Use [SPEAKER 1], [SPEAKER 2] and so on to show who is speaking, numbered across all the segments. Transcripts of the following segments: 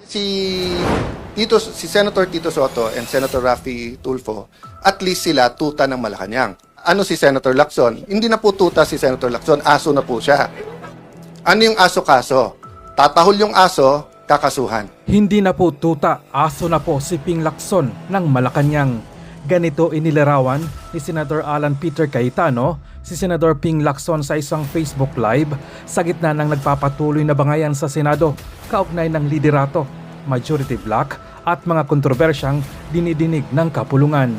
[SPEAKER 1] Si Senator Tito Soto and Senator Raffy Tulfo, at least sila tuta ng Malacanang. Ano si Senator Lacson? Hindi na po tuta si Senator Lacson, aso na po siya. Ano yung aso-kaso? Tatahol yung aso, kakasuhan.
[SPEAKER 2] Hindi na po tuta, aso na po si Ping Lacson ng Malacanang. Ganito inilarawan ni Senator Alan Peter Cayetano si Senator Ping Lacson sa isang Facebook Live sa gitna ng nagpapatuloy na bangayan sa Senado kaugnay ng liderato, majority bloc at mga kontrobersyang dinidinig ng kapulungan.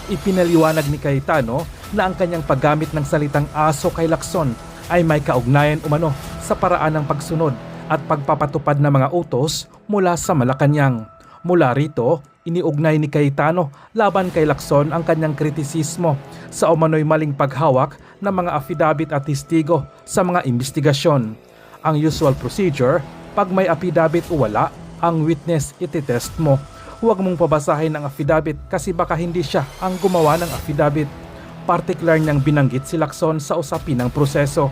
[SPEAKER 2] Ipinaliwanag ni Cayetano na ang kanyang paggamit ng salitang aso kay Lacson ay may kaugnayan umano sa paraan ng pagsunod at pagpapatupad ng mga utos mula sa Malacanang. Mula rito, iniugnay ni Cayetano laban kay Lacson ang kanyang kritisismo sa umano'y maling paghawak ng mga affidavit at testigo sa mga investigasyon. Ang usual procedure, pag may affidavit o wala, ang witness ititest mo. Huwag mong pabasahin ang affidavit kasi baka hindi siya ang gumawa ng affidavit. Partikular niyang binanggit si Lacson sa usapin ng proseso.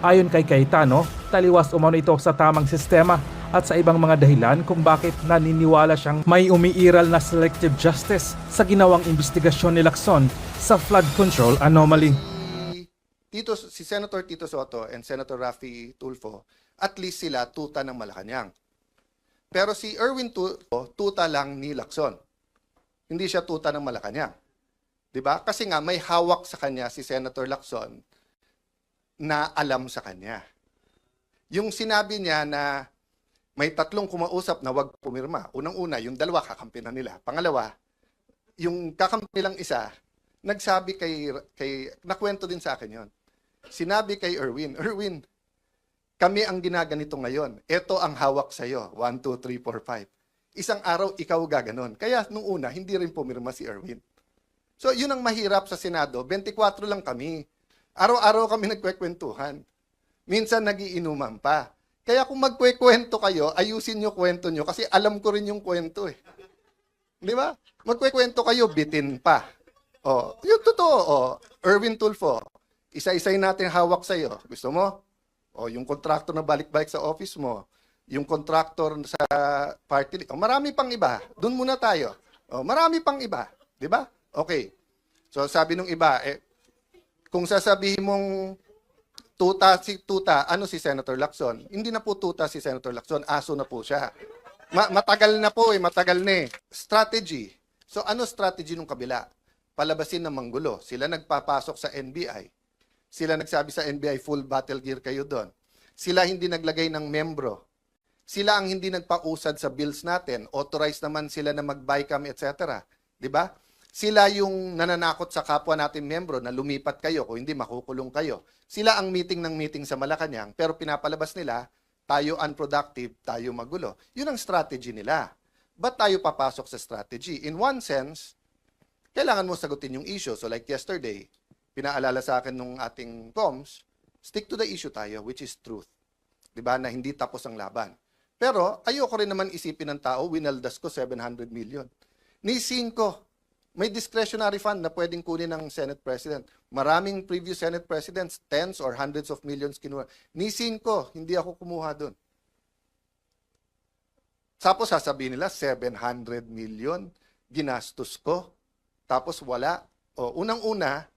[SPEAKER 2] Ayon kay Cayetano, taliwas umano ito sa tamang sistema at sa ibang mga dahilan kung bakit naniniwala siyang may umiiral na selective justice sa ginawang investigasyon ni Lacson sa flood control anomaly.
[SPEAKER 1] Si Senator Tito Soto and Senator Raffy Tulfo, at least sila tuta ng Malacanang. Pero si Erwin Tulfo, tuta lang ni Lacson. Hindi siya tuta ng Malacanang. 'Di ba? Kasi nga may hawak sa kanya si Senator Lacson na alam sa kanya. Yung sinabi niya na may tatlong kumausap na wag pumirma. Unang-una, yung dalawa kakampi na nila. Pangalawa, yung kakampi lang isa, nagsabi nakwento din sa akin yon. Sinabi kay Erwin, kami ang ginaganito ngayon. Ito ang hawak sa'yo. 1, 2, 3, 4, 5. Isang araw, ikaw gaganon. Kaya nung una, hindi rin pumirma si Erwin. So, yun ang mahirap sa Senado. 24 lang kami. Araw-araw kami nagkwekwentuhan. Minsan nagiinuman pa. Kaya kung magkwekwento kayo, ayusin nyo kwento nyo kasi alam ko rin yung kwento eh. Di ba? Magkwekwento kayo, bitin pa. Oh, yung totoo. Oh, Erwin Tulfo, isa-isay natin hawak sa'yo. Gusto mo? O yung contractor na balik-balik sa office mo, yung contractor sa party, marami pang iba. Doon muna tayo. O, marami pang iba. Di ba? Okay. So sabi nung iba, kung sasabihin mong tuta, ano si Senator Lacson? Hindi na po tuta si Senator Lacson, aso na po siya. Matagal na po matagal na eh. Strategy. So ano strategy nung kabila? Palabasin ng manggulo. Sila nagpapasok sa NBI. Sila nagsabi sa NBI, full battle gear kayo doon. Sila hindi naglagay ng membro. Sila ang hindi nagpausad sa bills natin. Authorized naman sila na mag-BICAM, etc. Diba? Sila yung nananakot sa kapwa natin membro na lumipat kayo, kung hindi makukulong kayo. Sila ang meeting ng meeting sa Malacanang, pero pinapalabas nila, tayo unproductive, tayo magulo. Yun ang strategy nila. Ba't tayo papasok sa strategy? In one sense, kailangan mo sagutin yung issue. So like yesterday, pinaalala sa akin nung ating comms, stick to the issue tayo, which is truth. Diba? Na hindi tapos ang laban. Pero ayoko rin naman isipin ng tao, winaldas ko 700 million. Ni 5, may discretionary fund na pwedeng kunin ng Senate President. Maraming previous Senate Presidents, tens or hundreds of millions kinuha. Ni 5, hindi ako kumuha doon. Tapos sasabihin nila, 700 million, ginastos ko. Tapos wala. O, unang-una,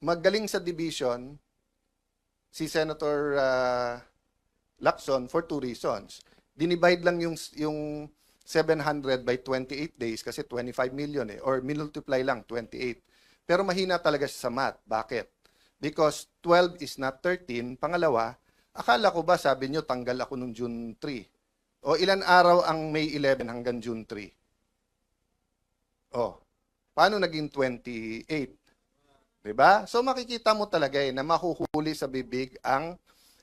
[SPEAKER 1] magaling sa division si Senator Lacson for 2 reasons. Dinivide lang yung 700 by 28 days kasi 25 million or multiply lang 28. Pero mahina talaga siya sa math. Bakit? Because 12 is not 13. Pangalawa, akala ko ba sabi nyo tanggal ako nung June 3? O ilan araw ang May 11 hanggang June 3? O, paano naging 28? Diba? So makikita mo talaga na mahuhuli sa bibig ang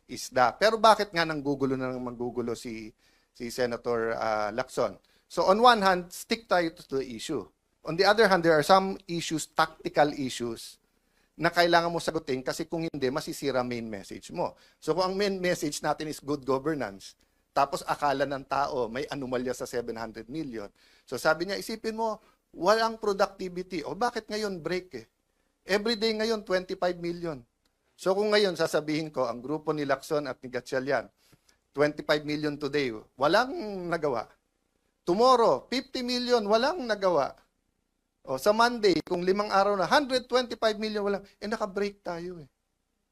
[SPEAKER 1] isda. Pero bakit nga nanggugulo na manggugulo si Senator Lacson? So on one hand, stick tayo to the issue. On the other hand, there are some issues, tactical issues, na kailangan mo sagutin kasi kung hindi, masisira main message mo. So kung ang main message natin is good governance, tapos akala ng tao may anomalya sa 700 million. So sabi niya, isipin mo, walang productivity. O bakit ngayon break eh? Everyday ngayon, 25 million. So kung ngayon sasabihin ko, ang grupo ni Lacson at ni Gatchalian, 25 million today, walang nagawa. Tomorrow, 50 million, walang nagawa. O sa Monday, kung 5 araw na, 125 million, walang, naka-break tayo eh.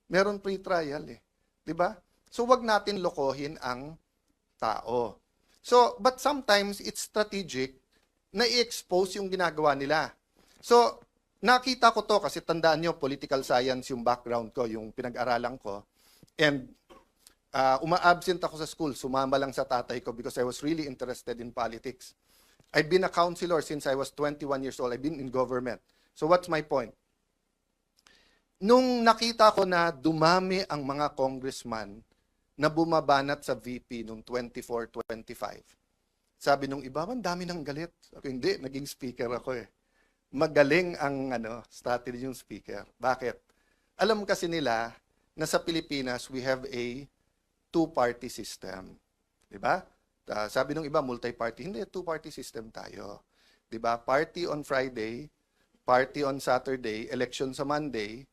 [SPEAKER 1] Meron free trial eh. 'Di ba? So wag natin lokohin ang tao. So, but sometimes it's strategic na i-expose yung ginagawa nila. So, nakita ko to kasi tandaan nyo, political science yung background ko, yung pinag-aralan ko. And uma-absent ako sa school, sumama lang sa tatay ko because I was really interested in politics. I've been a counselor since I was 21 years old. I've been in government. So what's my point? Nung nakita ko na dumami ang mga congressman na bumabanat sa VP nung 24-25, sabi nung iba, man dami ng galit. Sabi, hindi, naging speaker ako eh. Magaling ang strategy yung speaker. Bakit? Alam kasi nila na sa Pilipinas, we have a two-party system. Diba? Sabi nung iba, multi-party. Hindi, two-party system tayo. Diba? Party on Friday, party on Saturday, election sa Monday,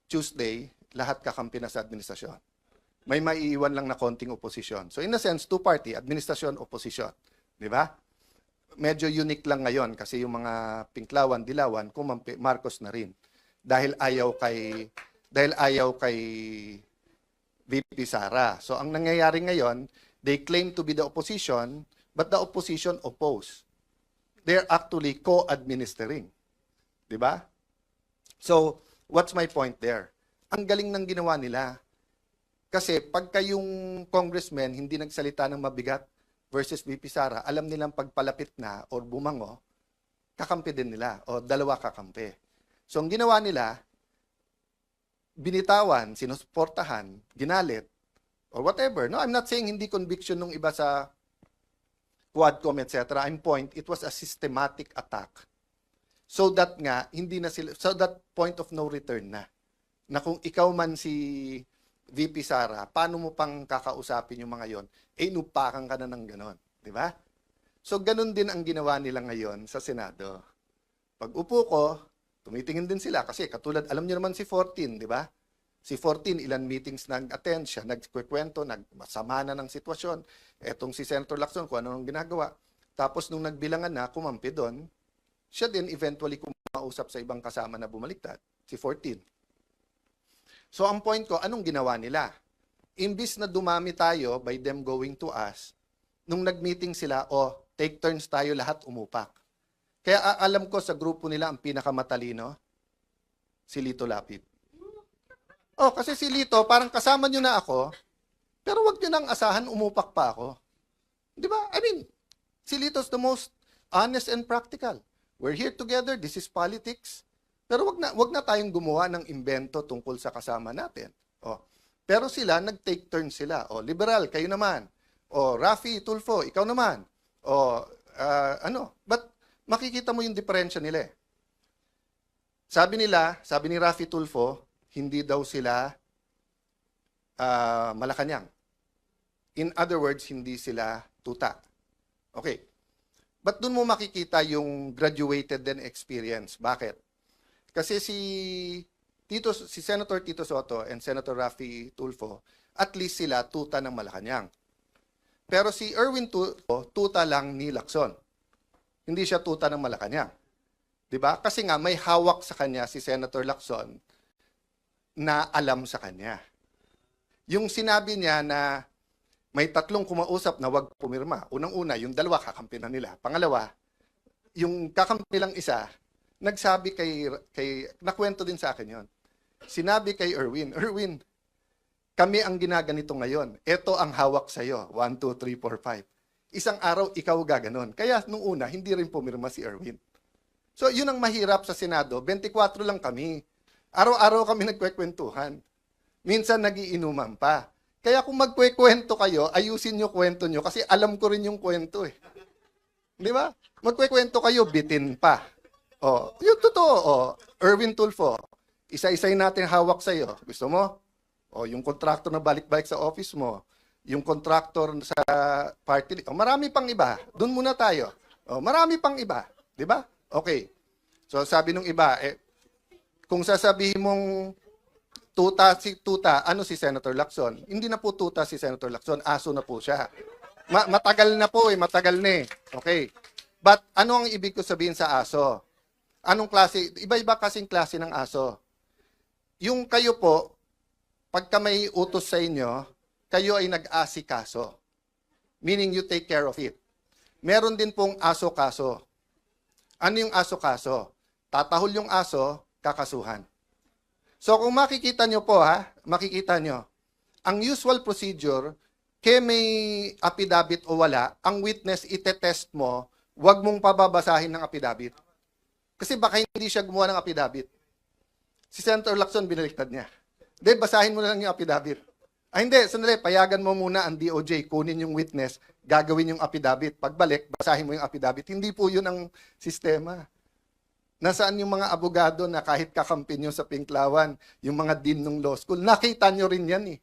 [SPEAKER 1] Tuesday, lahat kakampi na sa administrasyon. May maiiwan lang na konting oposisyon. So in a sense, two-party, administrasyon, oposisyon. Diba? Medyo unique lang ngayon kasi yung mga Pinklawan, Dilawan, kumampi, Marcos na rin. Dahil ayaw kay VP Sara. So ang nangyayari ngayon, they claim to be the opposition, but the opposition oppose. They're actually co-administering. Diba? So, what's my point there? Ang galing ng ginawa nila. Kasi pagka yung congressman hindi nagsalita ng mabigat versus VP Sara, alam nilang pagpalapit na or bumango, kakampi din nila o dalawa kakampi. So ang ginawa nila, binitawan, sinusuportahan, ginalit, or whatever. No, I'm not saying hindi conviction nung iba sa Quadcom, etc. I'm point, it was a systematic attack. So that nga, hindi na sila, so that point of no return na. Na kung ikaw man si VP Sara, paano mo pang kakausapin yung mga yon? Inupakan ka na ng ganon. Di ba? So, ganon din ang ginawa nila ngayon sa Senado. Pag upo ko, tumitingin din sila kasi katulad, alam niyo naman si 14, di ba? Si 14, ilan meetings nag-attend siya, nagkikwento, nagmasama na ng sitwasyon. Etong si Senator Lacson, kung ano nang ginagawa. Tapos nung nagbilangan na, kumampi doon, siya din eventually kumausap sa ibang kasama na bumaliktad, si 14. So ang point ko, anong ginawa nila? Imbis na dumami tayo by them going to us, nung nag-meeting sila, take turns tayo lahat umupak. Kaya alam ko sa grupo nila ang pinakamatalino, si Lito Lapid. Kasi si Lito, parang kasama nyo na ako, pero wag nyo nang asahan, umupak pa ako. Di ba? I mean, si Lito's the most honest and practical. We're here together, this is politics. Pero wag na tayong gumawa ng imbento tungkol sa kasama natin. Pero sila, nag-take turn sila. Liberal, kayo naman. Rafi Tulfo, ikaw naman. But makikita mo yung diferensya nila eh. Sabi ni Rafi Tulfo, hindi daw sila Malacanang. In other words, hindi sila tuta. Okay. But dun mo makikita yung graduated din experience. Bakit? Kasi si Senator Tito Soto and Senator Rafi Tulfo, at least sila tuta ng Malacanang. Pero si Erwin Tulfo, tuta lang ni Lacson. Hindi siya tuta ng Malacanang. 'Di ba? Kasi nga may hawak sa kanya si Senator Lacson na alam sa kanya. Yung sinabi niya na may tatlong kumausap na wag pumirma. Unang-una, yung dalawa kakampi na nila. Pangalawa, yung kakampi lang isa, nagsabi nakwento din sa akin yon. Sinabi kay Erwin, kami ang ginaganito ngayon. Ito ang hawak sa'yo. 1, 2, 3, 4, 5. Isang araw, ikaw gaganon. Kaya nung una, hindi rin pumirma si Erwin. So, yun ang mahirap sa Senado. 24 lang kami. Araw-araw kami nagkwekwentuhan. Minsan nagiinuman pa. Kaya kung magkwekwento kayo, ayusin nyo kwento nyo kasi alam ko rin yung kwento eh. Di ba? Magkwekwento kayo, bitin pa. Yung totoo, Erwin Tulfo, isa-isay natin hawak sa'yo. Gusto mo? Yung contractor na balik-balik sa office mo, yung contractor sa party, marami pang iba. Doon muna tayo. Marami pang iba. Di ba? Okay. So sabi nung iba, kung sasabihin mong Tuta, ano si Senator Lacson? Hindi na po tuta si Senator Lacson, aso na po siya. Matagal na po matagal na eh. Okay. But ano ang ibig ko sabihin sa aso? Anong klase? Iba-iba kasing klase ng aso. Yung kayo po, pagka may utos sa inyo, kayo ay nag-asikaso. Meaning you take care of it. Meron din pong aso-kaso. Ano yung aso-kaso? Tatahol yung aso, kakasuhan. So kung makikita nyo po makikita nyo, ang usual procedure, kaya may affidavit o wala, ang witness itetest mo, wag mong pababasahin ng affidavit. Kasi baka hindi siya gumawa ng affidavit. Si Senator Lacson, binaliktad niya. Hindi, basahin mo na lang yung affidavit. Hindi, sandali, payagan mo muna ang DOJ, kunin yung witness, gagawin yung affidavit. Pagbalik, basahin mo yung affidavit. Hindi po yun ang sistema. Nasaan yung mga abogado na kahit kakampi nyo sa Pinklawan, yung mga dean ng law school, nakita nyo rin yan eh.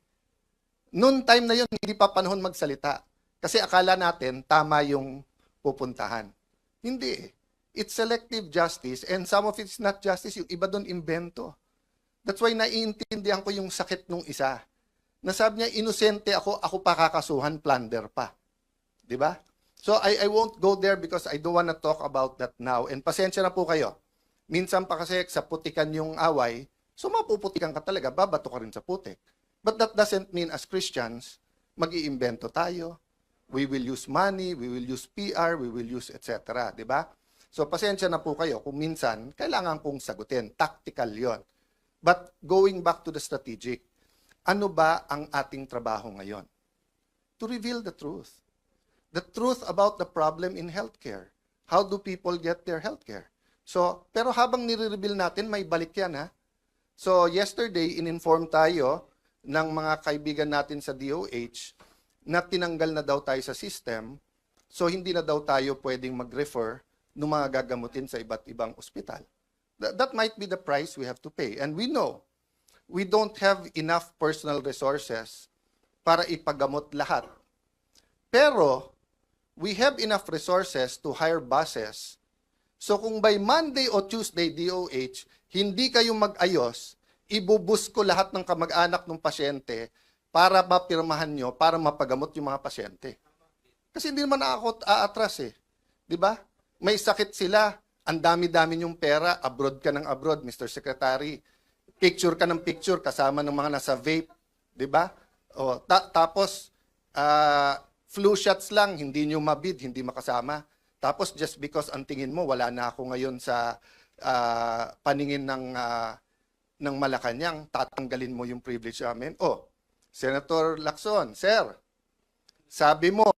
[SPEAKER 1] Noon time na yun, hindi pa panahon magsalita. Kasi akala natin, tama yung pupuntahan. Hindi eh. It's selective justice and some of it's not justice. Yung iba doon, invento. That's why naiintindihan ko yung sakit nung isa. Nasabi niya, inosente ako pa kakasuhan, plunder pa. Di ba? So I won't go there because I don't wanna talk about that now. And pasensya na po kayo. Minsan pa kasi sa putikan yung away, so mapuputikan ka talaga, babato ka rin sa putik. But that doesn't mean as Christians, mag-iimbento tayo. We will use money, we will use PR, we will use etc. Di ba? So pasensya na po kayo kung minsan kailangan kong sagutin. Tactical yon. But going back to the strategic, ano ba ang ating trabaho ngayon? To reveal the truth. The truth about the problem in healthcare. How do people get their healthcare? So, pero habang nire-reveal natin, may balik yan So, yesterday, in-inform tayo ng mga kaibigan natin sa DOH na tinanggal na daw tayo sa system. So, hindi na daw tayo pwedeng mag-refer ng mga gagamutin sa iba't ibang ospital. That might be the price we have to pay. And we know, we don't have enough personal resources para ipagamot lahat. Pero, we have enough resources to hire buses. So kung by Monday o Tuesday, DOH, hindi kayo mag-ayos, ibubus ko lahat ng kamag-anak ng pasyente para mapirmahan nyo, para mapagamot yung mga pasyente. Kasi hindi naman ako aatras eh. Di ba? May sakit sila, ang dami-dami yung pera, abroad ka ng abroad, Mr. Secretary. Picture ka ng picture kasama ng mga nasa vape. Di ba? O, tapos, flu shots lang, hindi nyo mabid, hindi makasama. Tapos just because ang tingin mo, wala na ako ngayon sa paningin ng Malacanang, tatanggalin mo yung privilege namin. Oh, Senator Lacson, sir, sabi mo,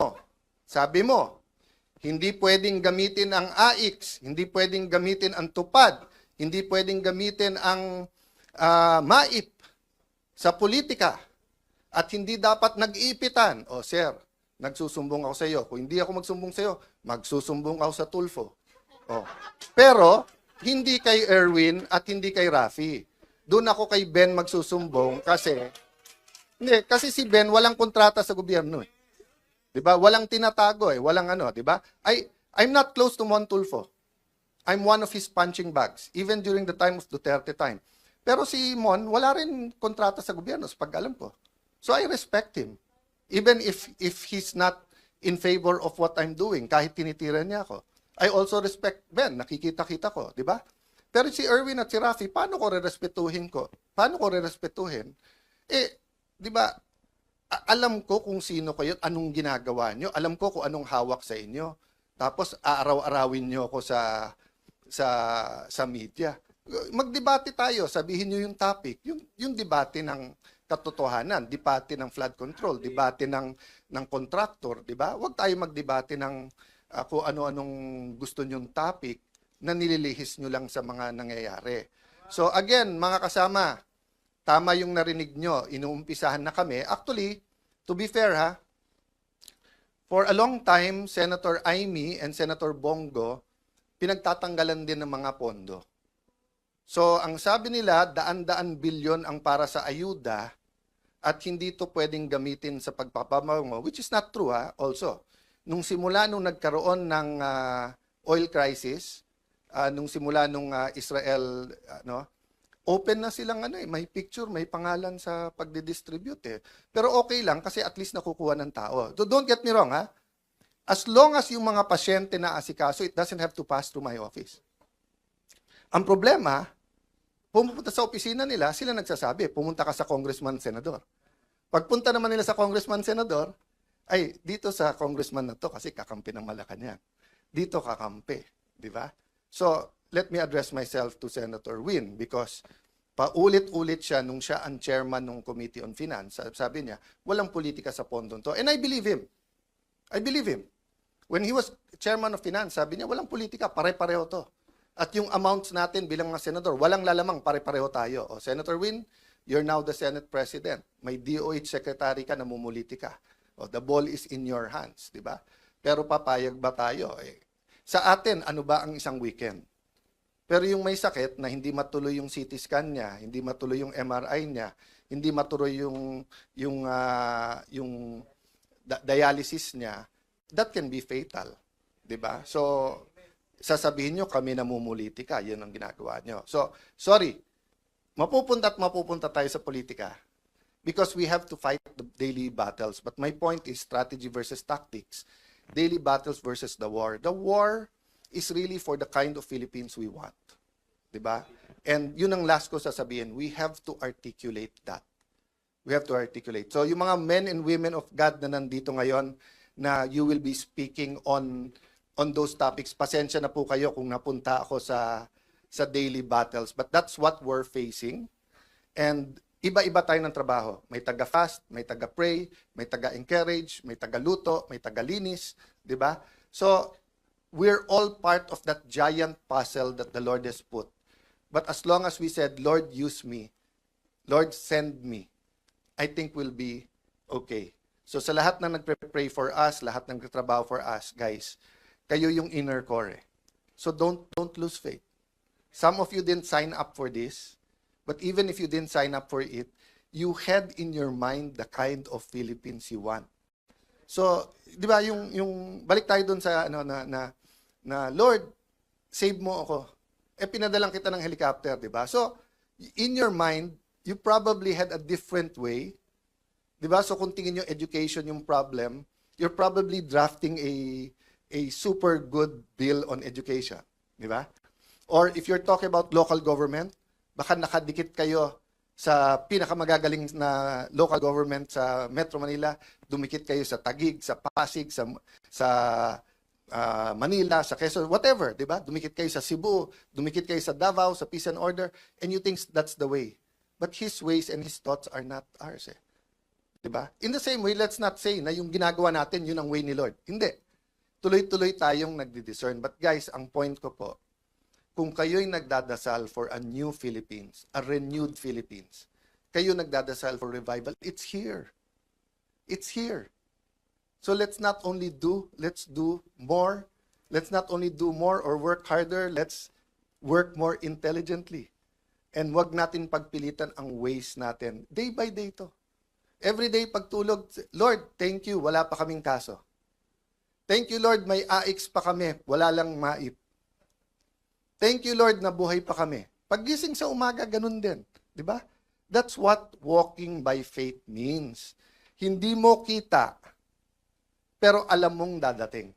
[SPEAKER 1] hindi pwedeng gamitin ang AIX, hindi pwedeng gamitin ang tupad, hindi pwedeng gamitin ang MAIP sa politika, at hindi dapat nag-iipitan. Oh, sir, nagsusumbong ako sa iyo. Kung hindi ako magsumbong sa iyo, magsusumbong ako sa Tulfo. Oh. Pero, hindi kay Erwin at hindi kay Rafi. Doon ako kay Ben magsusumbong kasi si Ben walang kontrata sa gobyerno eh. 'Di ba? Walang tinatago eh, walang ano, 'di ba? I'm not close to Mon Tulfo. I'm one of his punching bags even during the time of Duterte time. Pero si Mon wala rin kontrata sa gobyerno sa pag-alam ko. So I respect him. Even if he's not in favor of what I'm doing, kahit tinitira niya ako. I also respect Ben, nakikita-kita ko, di ba? Pero si Erwin at si Rafi, paano ko re-respetuhin ko? Paano ko re-respetuhin? Di ba, alam ko kung sino kayo, anong ginagawa nyo, alam ko kung anong hawak sa inyo. Tapos aaraw-arawin nyo ako sa media. Magdebate tayo, sabihin nyo yung topic, yung debate ng katotohanan, debate ng flood control, debate ng contractor, di ba? Huwag tayo magdebate ng kung ano-anong gusto nyong topic na nililihis nyo lang sa mga nangyayari. So again, mga kasama, tama yung narinig nyo, inuumpisahan na kami. Actually, to be fair for a long time, Senator Amy and Senator Bongo, pinagtatanggalan din ng mga pondo. So, ang sabi nila, daan-daan bilyon ang para sa ayuda at hindi ito pwedeng gamitin sa pagpapamango, which is not true also. Nung simula nung nagkaroon ng oil crisis, nung simula nung Israel open na silang may picture, may pangalan sa pagdi-distribute eh. Pero okay lang kasi at least nakukuha ng tao. So don't get me wrong ha. As long as yung mga pasyente na asikaso, it doesn't have to pass through my office. Ang problema, pumunta sa opisina nila, sila nagsasabi, pumunta ka sa congressman, senador. Pagpunta naman nila sa congressman, senador, ay, dito sa congressman na to kasi kakampi ng Malacanang. Dito kakampi, di ba? So, let me address myself to Senator Win because paulit-ulit siya nung siya ang chairman ng Committee on Finance. Sabi niya, walang politika sa pondong to. And I believe him. I believe him. When he was chairman of Finance, sabi niya, walang politika, pare-pareho to. At yung amounts natin bilang mga senador, walang lalamang, pare-pareho tayo. O, Senator Win, you're now the Senate President. May DOH Secretary ka, namumuliti ka. O, the ball is in your hands, di ba? Pero papayag ba tayo? Sa atin, ano ba ang isang weekend? Pero yung may sakit na hindi matuloy yung CT scan niya, hindi matuloy yung MRI niya, hindi matuloy yung dialysis niya, that can be fatal, 'di ba? So sasabihin niyo kami namumuliti ka, 'yun ang ginagawa niyo. So sorry. Mapupunta tayo sa politika because we have to fight the daily battles. But my point is strategy versus tactics. Daily battles versus the war. The war is really for the kind of Philippines we want. Diba? And yun ang last ko sasabihin, we have to articulate that. We have to articulate. So yung mga men and women of God na nandito ngayon, na you will be speaking on those topics, pasensya na po kayo kung napunta ako sa daily battles. But that's what we're facing. And iba-iba tayo ng trabaho. May taga-fast, may taga-pray, may taga-encourage, may taga-luto, may taga-linis, di ba? So, we're all part of that giant puzzle that the Lord has put. But as long as we said, Lord, use me, Lord, send me, I think we'll be okay. So, sa lahat na nagpre-pray for us, lahat ng nagtatrabaho for us, guys, kayo yung inner core. So, don't lose faith. Some of you didn't sign up for this. But even if you didn't sign up for it, you had in your mind the kind of Philippines you want. So, 'di ba yung balik tayo doon sa na Lord, save mo ako. Pinadalang kita ng helicopter, 'di ba? So, in your mind, you probably had a different way. 'Di ba? So kung tingin yung education yung problem, you're probably drafting a super good bill on education, 'di ba? Or if you're talking about local government, baka nakadikit kayo sa pinakamagagaling na local government sa Metro Manila, dumikit kayo sa Taguig, sa Pasig, sa Manila, sa Quezon, whatever, di ba? Dumikit kayo sa Cebu, dumikit kayo sa Davao, sa Peace and Order, and you think that's the way. But His ways and His thoughts are not ours, eh. Di ba? In the same way, let's not say na yung ginagawa natin, yun ang way ni Lord. Hindi. Tuloy-tuloy tayong nagdi-discern. But guys, ang point ko po, kung kayo'y nagdadasal for a new Philippines, a renewed Philippines, kayo nagdadasal for revival, it's here. It's here. So let's not only do, let's do more. Let's not only do more or work harder, let's work more intelligently. And wag natin pagpilitan ang ways natin. Day by day to. Every day pagtulog, Lord, thank you, wala pa kaming kaso. Thank you, Lord, may AX pa kami, wala lang MAIP. Thank you, Lord, na buhay pa kami. Paggising sa umaga, ganun din. Di ba? That's what walking by faith means. Hindi mo kita, pero alam mong dadating.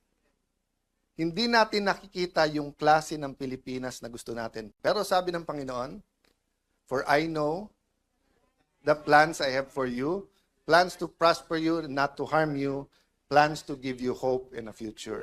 [SPEAKER 1] Hindi natin nakikita yung klase ng Pilipinas na gusto natin. Pero sabi ng Panginoon, for I know the plans I have for you, plans to prosper you, not to harm you, plans to give you hope in a future.